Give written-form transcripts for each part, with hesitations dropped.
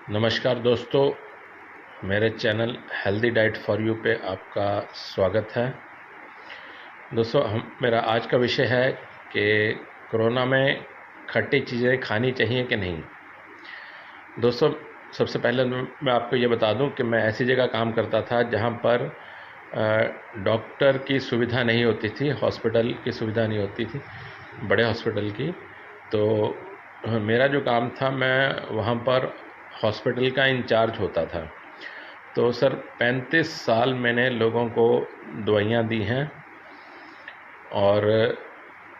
नमस्कार दोस्तों, मेरे channel healthy diet for you पे आपका स्वागत है। दोस्तों मेरा आज का विषय है कि कोरोना में खट्टी चीज़ें खानी चाहिए कि नहीं। दोस्तों सबसे पहले मैं आपको ये बता दूं कि मैं ऐसी जगह काम करता था जहां पर डॉक्टर की सुविधा नहीं होती थी, हॉस्पिटल की सुविधा नहीं होती थी, बड़े हॉस्पिटल की। तो मेरा जो काम था, मैं वहाँ पर हॉस्पिटल का इंचार्ज होता था। तो सर 35 साल मैंने लोगों को दवाइयाँ दी हैं और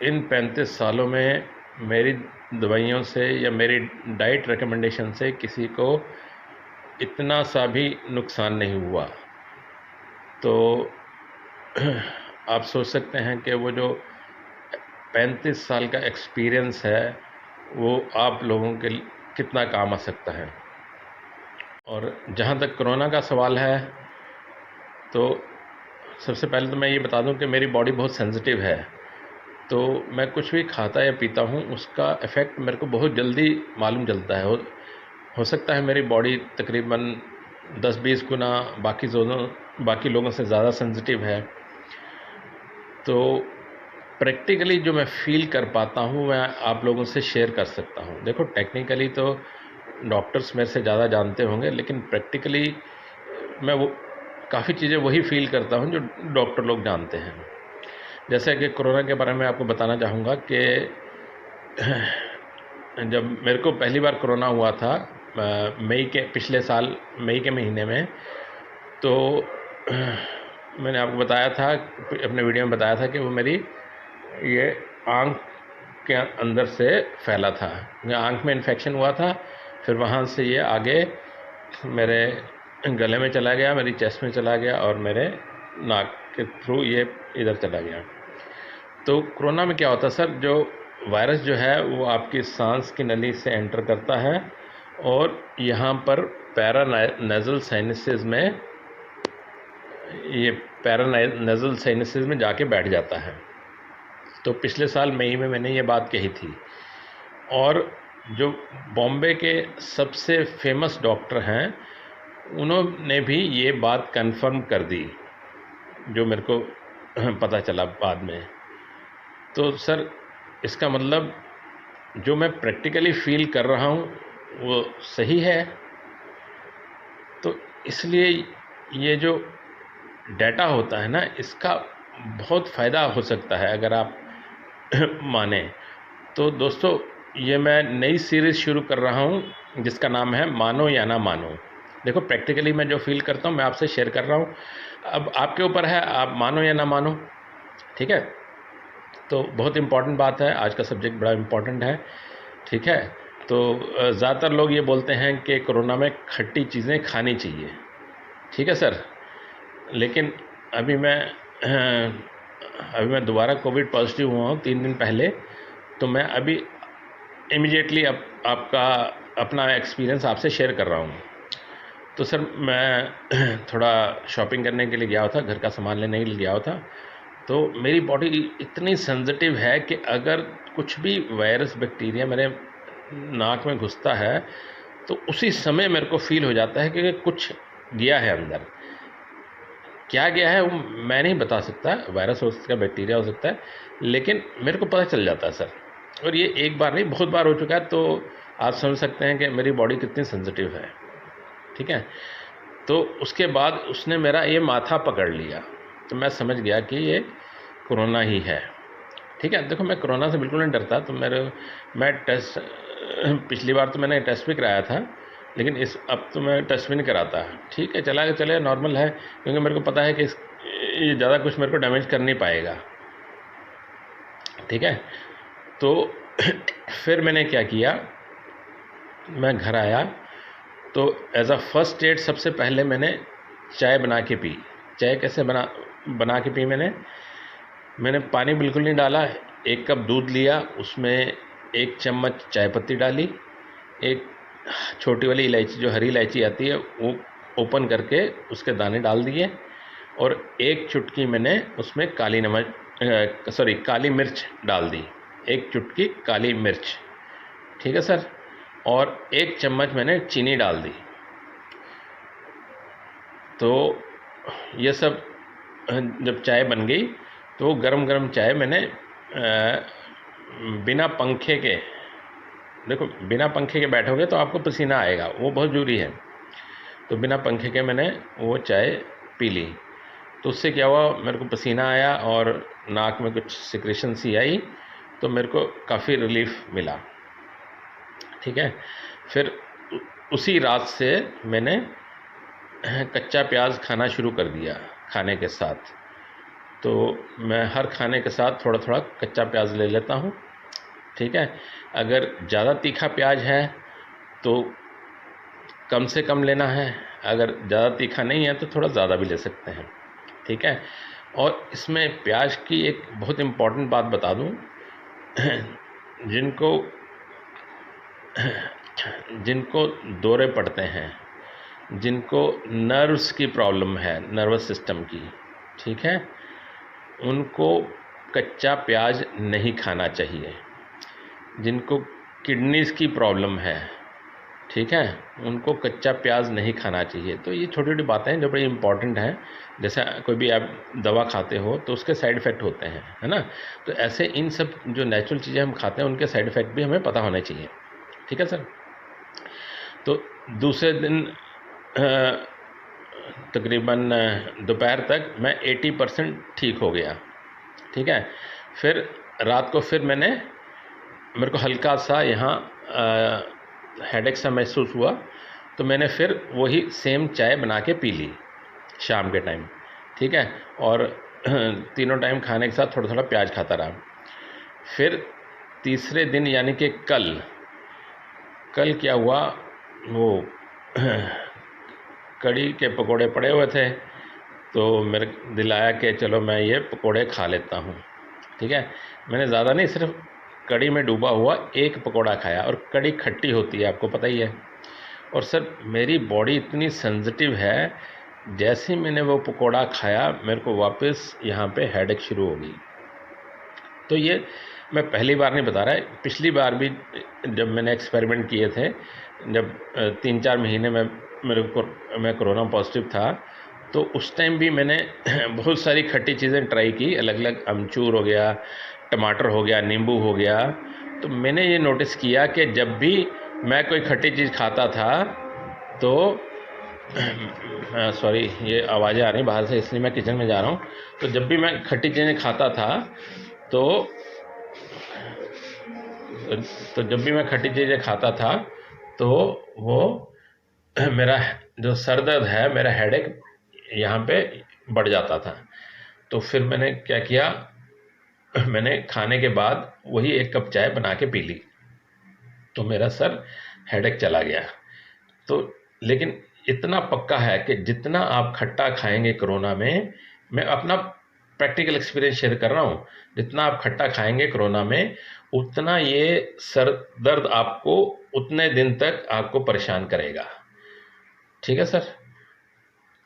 इन 35 सालों में मेरी दवाइयों से या मेरी डाइट रिकमेंडेशन से किसी को इतना सा भी नुकसान नहीं हुआ। तो आप सोच सकते हैं कि वो जो 35 साल का एक्सपीरियंस है वो आप लोगों के कितना काम आ सकता है। और जहाँ तक कोरोना का सवाल है, तो सबसे पहले तो मैं ये बता दूं कि मेरी बॉडी बहुत सेंसिटिव है। तो मैं कुछ भी खाता या पीता हूँ, उसका इफ़ेक्ट मेरे को बहुत जल्दी मालूम चलता है। हो सकता है मेरी बॉडी तकरीबन 10-20 गुना बाकी लोगों से ज़्यादा सेंसिटिव है। तो प्रैक्टिकली जो मैं फ़ील कर पाता हूँ, मैं आप लोगों से शेयर कर सकता हूँ। देखो, टेक्निकली तो डॉक्टर्स मेरे से ज़्यादा जानते होंगे, लेकिन प्रैक्टिकली मैं वो काफ़ी चीज़ें वही फ़ील करता हूँ जो डॉक्टर लोग जानते हैं। जैसे कि कोरोना के बारे में आपको बताना चाहूँगा कि जब मेरे को पहली बार कोरोना हुआ था पिछले साल मई के महीने में, तो मैंने आपको बताया था, अपने वीडियो में बताया था कि वो मेरी ये आँख के अंदर से फैला था। आँख में इन्फेक्शन हुआ था, फिर वहाँ से ये आगे मेरे गले में चला गया, मेरी चेस्ट में चला गया और मेरे नाक के थ्रू ये इधर चला गया। तो कोरोना में क्या होता है सर, जो वायरस जो है वो आपकी सांस की नली से एंटर करता है और यहाँ पर पैरानेज़ल साइनसेस में जाके बैठ जाता है। तो पिछले साल मई में मैंने ये बात कही थी और जो बॉम्बे के सबसे फेमस डॉक्टर हैं, उन्होंने भी ये बात कंफर्म कर दी, जो मेरे को पता चला बाद में। तो सर इसका मतलब जो मैं प्रैक्टिकली फ़ील कर रहा हूँ वो सही है। तो इसलिए ये जो डाटा होता है ना, इसका बहुत फ़ायदा हो सकता है अगर आप माने। तो दोस्तों, ये मैं नई सीरीज़ शुरू कर रहा हूँ जिसका नाम है मानो या ना मानो। देखो, प्रैक्टिकली मैं जो फ़ील करता हूँ मैं आपसे शेयर कर रहा हूँ। अब आपके ऊपर है, आप मानो या ना मानो, ठीक है। तो बहुत इम्पॉर्टेंट बात है, आज का सब्जेक्ट बड़ा इम्पॉर्टेंट है, ठीक है। तो ज़्यादातर लोग ये बोलते हैं कि कोरोना में खट्टी चीज़ें खानी चाहिए, ठीक है सर। लेकिन अभी मैं दोबारा कोविड पॉजिटिव हुआ हूँ 3 दिन पहले। तो मैं अभी इमीडिएटली आपका अपना एक्सपीरियंस आपसे शेयर कर रहा हूँ। तो सर मैं थोड़ा शॉपिंग करने के लिए गया हुआ था, घर का सामान लेने के लिए गया हुआ था। तो मेरी बॉडी इतनी सेंसिटिव है कि अगर कुछ भी वायरस बैक्टीरिया मेरे नाक में घुसता है तो उसी समय मेरे को फ़ील हो जाता है कि कुछ गया है अंदर। क्या गया है वो मैं नहीं बता सकता, वायरस हो सकता है, बैक्टीरिया हो सकता है, लेकिन मेरे को पता चल जाता है सर। और ये एक बार नहीं, बहुत बार हो चुका है। तो आप समझ सकते हैं कि मेरी बॉडी कितनी सेंसिटिव है, ठीक है। तो उसके बाद उसने मेरा ये माथा पकड़ लिया, तो मैं समझ गया कि ये कोरोना ही है, ठीक है। देखो, मैं कोरोना से बिल्कुल नहीं डरता। तो मैं टेस्ट पिछली बार तो मैंने टेस्ट भी कराया था, लेकिन अब तो मैं टेस्ट भी नहीं कराता, ठीक है। चले नॉर्मल है, क्योंकि मेरे को पता है कि ये ज़्यादा कुछ मेरे को डैमेज कर नहीं पाएगा, ठीक है। तो फिर मैंने क्या किया, मैं घर आया तो एज अ फर्स्ट एड सबसे पहले मैंने चाय बना के पी। चाय कैसे बना के पी, मैंने पानी बिल्कुल नहीं डाला। 1 कप दूध लिया, उसमें 1 चम्मच चाय पत्ती डाली, एक छोटी वाली इलायची, जो हरी इलायची आती है, वो ओपन करके उसके दाने डाल दिए और 1 चुटकी मैंने उसमें काली मिर्च डाल दी। 1 चुटकी काली मिर्च, ठीक है सर। और 1 चम्मच मैंने चीनी डाल दी। तो ये सब जब चाय बन गई तो गरम गरम चाय मैंने बिना पंखे के, देखो बिना पंखे के बैठोगे तो आपको पसीना आएगा, वो बहुत ज़रूरी है। तो बिना पंखे के मैंने वो चाय पी ली। तो उससे क्या हुआ, मेरे को पसीना आया और नाक में कुछ सिक्रेशन सी आई, तो मेरे को काफ़ी रिलीफ मिला। ठीक है। फिर उसी रात से मैंने कच्चा प्याज खाना शुरू कर दिया खाने के साथ। तो मैं हर खाने के साथ थोड़ा थोड़ा कच्चा प्याज ले लेता हूँ। ठीक है। अगर ज़्यादा तीखा प्याज है तो कम से कम लेना है, अगर ज़्यादा तीखा नहीं है तो थोड़ा ज़्यादा भी ले सकते हैं। ठीक है। और इसमें प्याज की एक बहुत इम्पॉर्टेंट बात बता दूँ, जिनको जिनको दौरे पड़ते हैं, जिनको नर्व्स की प्रॉब्लम है, नर्वस सिस्टम की, ठीक है, उनको कच्चा प्याज नहीं खाना चाहिए। जिनको किडनीज़ की प्रॉब्लम है, ठीक है, उनको कच्चा प्याज नहीं खाना चाहिए। तो ये छोटी छोटी बातें हैं जो बड़ी इंपॉर्टेंट हैं। जैसे कोई भी आप दवा खाते हो तो उसके साइड इफ़ेक्ट होते हैं, है ना। तो ऐसे इन सब जो नेचुरल चीज़ें हम खाते हैं उनके साइड इफ़ेक्ट भी हमें पता होने चाहिए। ठीक है सर। तो दूसरे दिन तकरीबन दोपहर तक मैं 80% ठीक हो गया। ठीक है। फिर रात को फिर मेरे को हल्का सा यहाँ हेडेक सा महसूस हुआ, तो मैंने फिर वही सेम चाय बना के पी ली शाम के टाइम। ठीक है। और तीनों टाइम खाने के साथ थोड़ा थोड़ा प्याज खाता रहा। फिर तीसरे दिन यानी कि कल क्या हुआ, वो कड़ी के पकोड़े पड़े हुए थे, तो मेरे दिल आया कि चलो मैं ये पकोड़े खा लेता हूँ। ठीक है। मैंने ज़्यादा नहीं, सिर्फ कड़ी में डूबा हुआ एक पकोड़ा खाया, और कड़ी खट्टी होती है आपको पता ही है। और सर मेरी बॉडी इतनी सेंसिटिव है, जैसे ही मैंने वो पकोड़ा खाया मेरे को वापस यहाँ पे हेडेक शुरू हो गई। तो ये मैं पहली बार नहीं बता रहा है, पिछली बार भी जब मैंने एक्सपेरिमेंट किए थे, जब 3-4 महीने में मैं कोरोना पॉजिटिव था, तो उस टाइम भी मैंने बहुत सारी खट्टी चीज़ें ट्राई की, अलग अलग, अमचूर हो गया, टमाटर हो गया, नींबू हो गया। तो मैंने ये नोटिस किया कि जब भी मैं कोई खट्टी चीज़ खाता था तो सॉरी ये आवाज़ें आ रही बाहर से, इसलिए मैं किचन में जा रहा हूँ। तो जब भी मैं खट्टी चीज़ें खाता था तो जब भी मैं खट्टी चीज़ें खाता था तो वो मेरा जो सर दर्द है, मेरा हेडेक यहाँ पे बढ़ जाता था। तो फिर मैंने क्या किया, मैंने खाने के बाद वही 1 कप चाय बना के पी ली, तो मेरा सर हेडेक चला गया। तो लेकिन इतना पक्का है कि जितना आप खट्टा खाएंगे कोरोना में, मैं अपना प्रैक्टिकल एक्सपीरियंस शेयर कर रहा हूँ, जितना आप खट्टा खाएंगे कोरोना में उतना ये सर दर्द आपको उतने दिन तक आपको परेशान करेगा। ठीक है सर।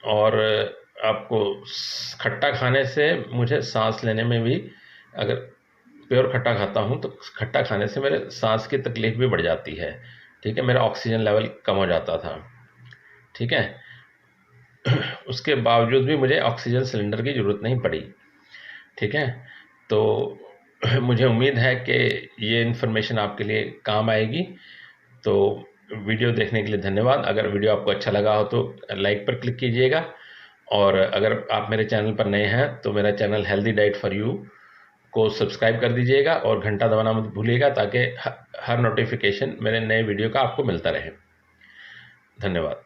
और आपको खट्टा खाने से मुझे सांस लेने में भी, अगर प्योर खट्टा खाता हूँ तो खट्टा खाने से मेरे सांस की तकलीफ़ भी बढ़ जाती है। ठीक है। मेरा ऑक्सीजन लेवल कम हो जाता था। ठीक है। उसके बावजूद भी मुझे ऑक्सीजन सिलेंडर की ज़रूरत नहीं पड़ी। ठीक है। तो मुझे उम्मीद है कि ये इन्फॉर्मेशन आपके लिए काम आएगी। तो वीडियो देखने के लिए धन्यवाद। अगर वीडियो आपको अच्छा लगा हो तो लाइक पर क्लिक कीजिएगा, और अगर आप मेरे चैनल पर नए हैं तो मेरा channel healthy diet for you को सब्सक्राइब कर दीजिएगा और घंटा दबाना मत भूलिएगा, ताकि हर नोटिफिकेशन मेरे नए वीडियो का आपको मिलता रहे। धन्यवाद।